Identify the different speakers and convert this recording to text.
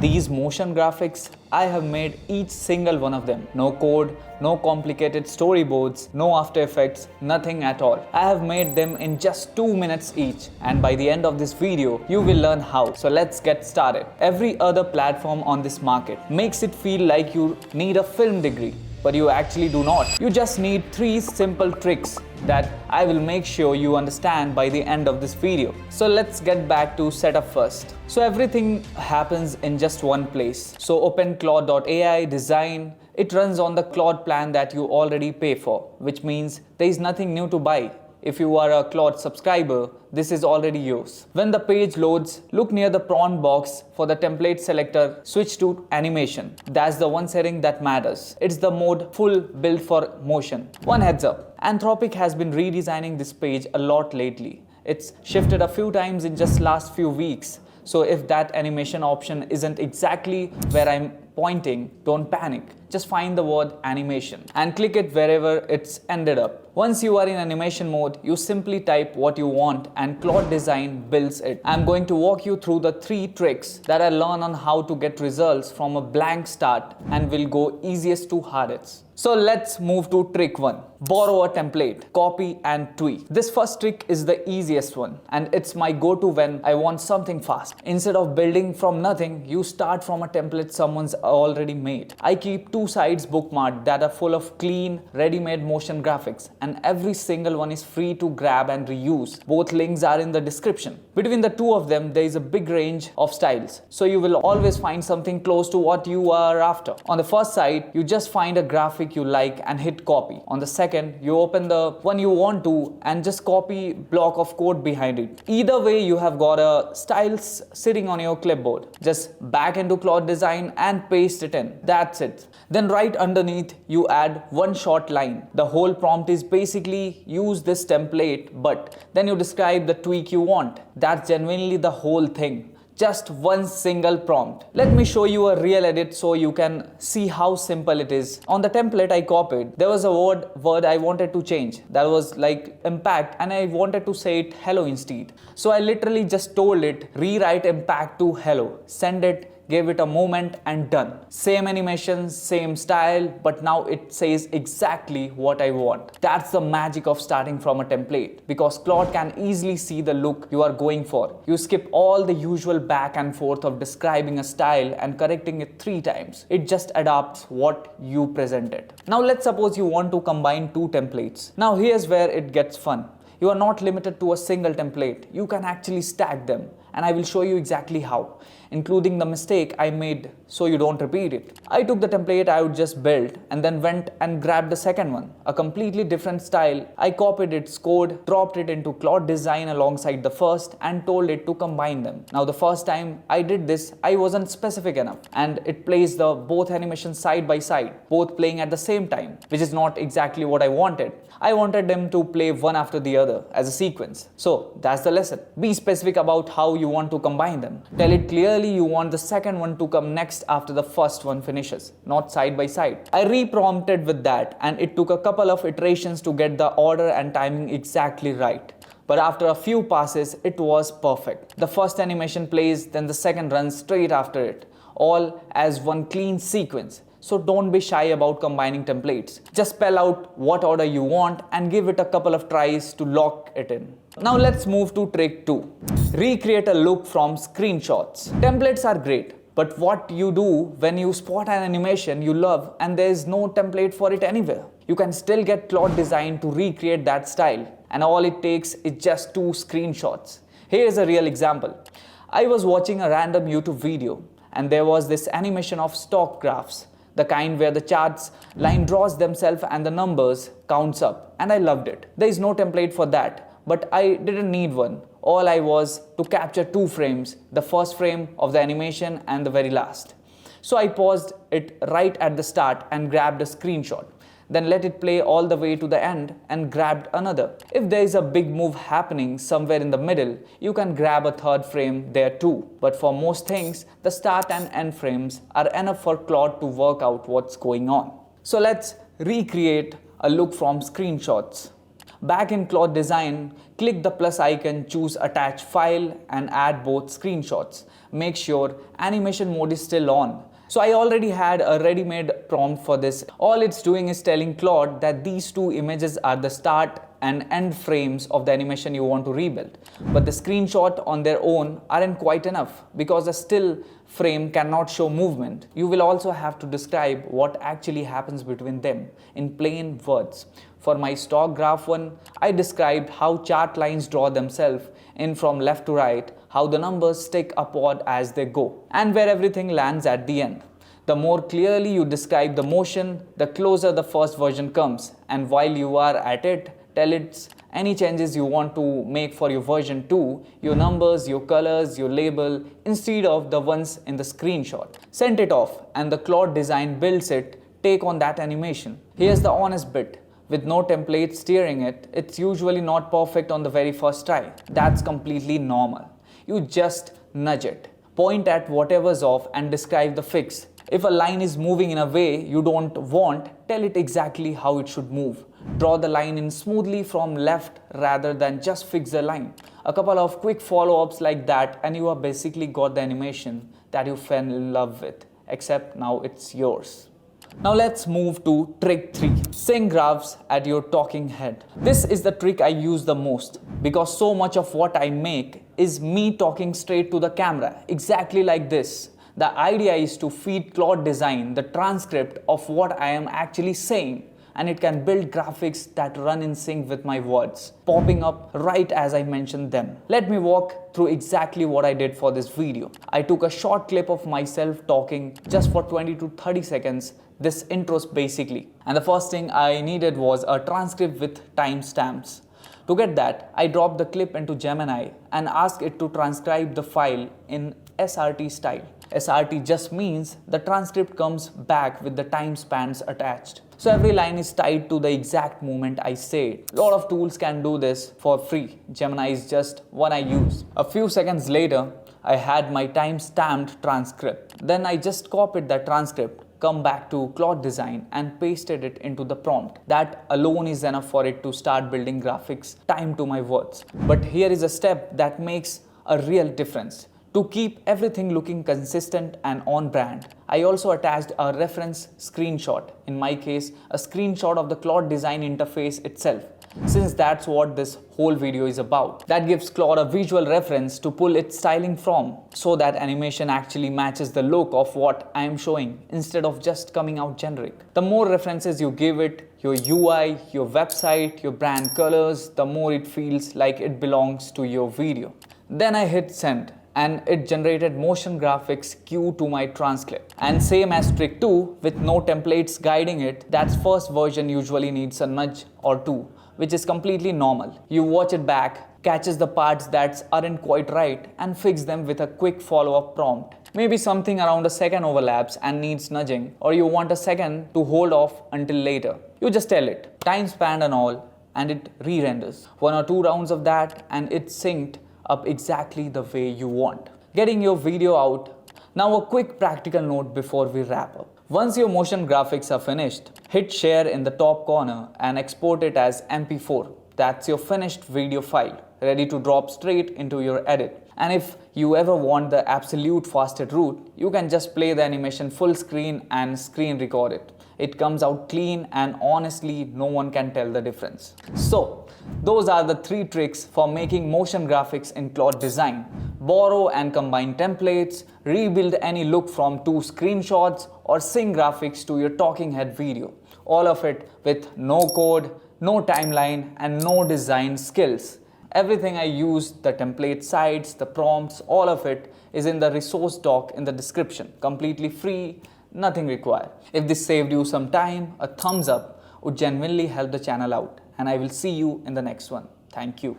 Speaker 1: These motion graphics, I have made each single one of them. No code, no complicated storyboards, no After Effects, nothing at all. I have made them in just 2 minutes each, and by the end of this video, you will learn how. So let's get started. Every other platform on this market makes it feel like you need a film degree, but you actually do not. You just need 3 simple tricks that I will make sure you understand by the end of this video. So let's get back to setup first. So everything happens in just one place. So open Claude.ai, design. It runs on the Claude plan that you already pay for, which means there is nothing new to buy. If you are a Claude subscriber, this is already yours. When the page loads, look near the prompt box for the template selector, switch to animation. That's the one setting that matters. It's the mode full built for motion. One heads up, Anthropic has been redesigning this page a lot lately. It's shifted a few times in just last few weeks. So if that animation option isn't exactly where I'm pointing, don't panic. Just find the word animation and click it wherever it's ended up. Once you are in animation mode, you simply type what you want and Claude Design builds it. I'm going to walk you through the 3 tricks that I learned on how to get results from a blank start and will go easiest to hardest. So let's move to trick 1. Borrow a template, copy and tweak. This first trick is the easiest one and it's my go-to when I want something fast. Instead of building from nothing, you start from a template someone's already made. I keep 2 sites bookmarked that are full of clean, ready-made motion graphics, and every single one is free to grab and reuse. Both links are in the description. Between the 2 of them, there is a big range of styles, so you will always find something close to what you are after. On the first site, you just find a graphic you like and hit copy. On the second, you open the one you want to and just copy block of code behind it. Either way, you have got a styles sitting on your clipboard. Just back into Claude Design and paste it in. That's it. Then right underneath, you add one short line. The whole prompt is basically use this template, but then you describe the tweak you want. That's genuinely the whole thing. Just one single prompt. Let me show you a real edit so you can see how simple it is. On the template I copied, there was a word I wanted to change. That was like impact, and I wanted to say it hello instead. So I literally just told it, rewrite impact to hello, send it, gave it a moment and done. Same animation, same style, but now it says exactly what I want. That's the magic of starting from a template, because Claude can easily see the look you are going for. You skip all the usual back and forth of describing a style and correcting it 3 times. It just adapts what you presented. Now let's suppose you want to combine 2 templates. Now here's where it gets fun. You are not limited to a single template. You can actually stack them, and I will show you exactly how, including the mistake I made so you don't repeat it. I took the template I would just build and then went and grabbed the second one, a completely different style. I copied its code, dropped it into Claude Design alongside the first and told it to combine them. Now the first time I did this, I wasn't specific enough and it plays the both animations side by side, both playing at the same time, which is not exactly what I wanted. I wanted them to play one after the other as a sequence. So that's the lesson. Be specific about how you want to combine them. Tell it clearly you want the second one to come next after the first one finishes, not side by side. I re-prompted with that and it took a couple of iterations to get the order and timing exactly right. But after a few passes, it was perfect. The first animation plays, then the second runs straight after it, all as one clean sequence. So don't be shy about combining templates. Just spell out what order you want and give it a couple of tries to lock it in. Now let's move to trick 2. Recreate a look from screenshots. Templates are great, but what you do when you spot an animation you love and there is no template for it anywhere? You can still get Claude Design to recreate that style, and all it takes is just 2 screenshots. Here's a real example. I was watching a random YouTube video and there was this animation of stock graphs, the kind where the charts line draws themselves and the numbers counts up, and I loved it. There is no template for that, but I didn't need one. All I was to capture 2 frames, the first frame of the animation and the very last. So I paused it right at the start and grabbed a screenshot. Then let it play all the way to the end and grabbed another. If there is a big move happening somewhere in the middle, you can grab a third frame there too. But for most things, the start and end frames are enough for Claude to work out what's going on. So let's recreate a look from screenshots. Back in Claude Design, click the plus icon, choose Attach File and add both screenshots. Make sure animation mode is still on. So I already had a ready-made prompt for this. All it's doing is telling Claude that these two images are the start and end frames of the animation you want to rebuild. But the screenshot on their own aren't quite enough because a still frame cannot show movement. You will also have to describe what actually happens between them in plain words. For my stock graph one, I described how chart lines draw themselves in from left to right, how the numbers stick upward as they go, and where everything lands at the end. The more clearly you describe the motion, the closer the first version comes. And while you are at it, tell it any changes you want to make for your version 2, your numbers, your colors, your label, instead of the ones in the screenshot. Send it off and the Claude Design builds it, take on that animation. Here's the honest bit. With no template steering it, it's usually not perfect on the very first try. That's completely normal. You just nudge it. Point at whatever's off and describe the fix. If a line is moving in a way you don't want, tell it exactly how it should move. Draw the line in smoothly from left rather than just fix the line. A couple of quick follow-ups like that and you have basically got the animation that you fell in love with, except now it's yours. Now let's move to trick 3. Sync graphs at your talking head. This is the trick I use the most because so much of what I make is me talking straight to the camera, exactly like this. The idea is to feed Claude Design the transcript of what I am actually saying, and it can build graphics that run in sync with my words, popping up right as I mention them. Let me walk through exactly what I did for this video. I took a short clip of myself talking just for 20 to 30 seconds, this intros basically. And the first thing I needed was a transcript with timestamps. To get that, I dropped the clip into Gemini and asked it to transcribe the file in SRT style. SRT just means the transcript comes back with the time spans attached. So every line is tied to the exact moment I say it. A lot of tools can do this for free. Gemini is just one I use. A few seconds later, I had my time-stamped transcript. Then I just copied that transcript, come back to Claude Design and pasted it into the prompt. That alone is enough for it to start building graphics timed to my words. But here is a step that makes a real difference. To keep everything looking consistent and on brand, I also attached a reference screenshot. In my case, a screenshot of the Claude Design interface itself, since that's what this whole video is about. That gives Claude a visual reference to pull its styling from, so that animation actually matches the look of what I am showing instead of just coming out generic. The more references you give it, your UI, your website, your brand colors, the more it feels like it belongs to your video. Then I hit send, and it generated motion graphics queued to my transcript. And same as trick 2, with no templates guiding it, that first version usually needs a nudge or two, which is completely normal. You watch it back, catches the parts that aren't quite right, and fix them with a quick follow-up prompt. Maybe something around a second overlaps and needs nudging, or you want a second to hold off until later. You just tell it, time span and all, and it re-renders. 1 or 2 rounds of that and it's synced up exactly the way you want. Getting your video out. Now a quick practical note before we wrap up. Once your motion graphics are finished, hit share in the top corner and export it as MP4. That's your finished video file, ready to drop straight into your edit. And if you ever want the absolute fastest route, you can just play the animation full screen and screen record it. It comes out clean and honestly no one can tell the difference. So those are the 3 tricks for making motion graphics in Claude Design. Borrow and combine templates, rebuild any look from 2 screenshots, or sync graphics to your talking head video. All of it with no code, no timeline, and no design skills. Everything I use, the template sites, the prompts, all of it is in the resource doc in the description. Completely free, nothing required. If this saved you some time, a thumbs up would genuinely help the channel out. And I will see you in the next one. Thank you.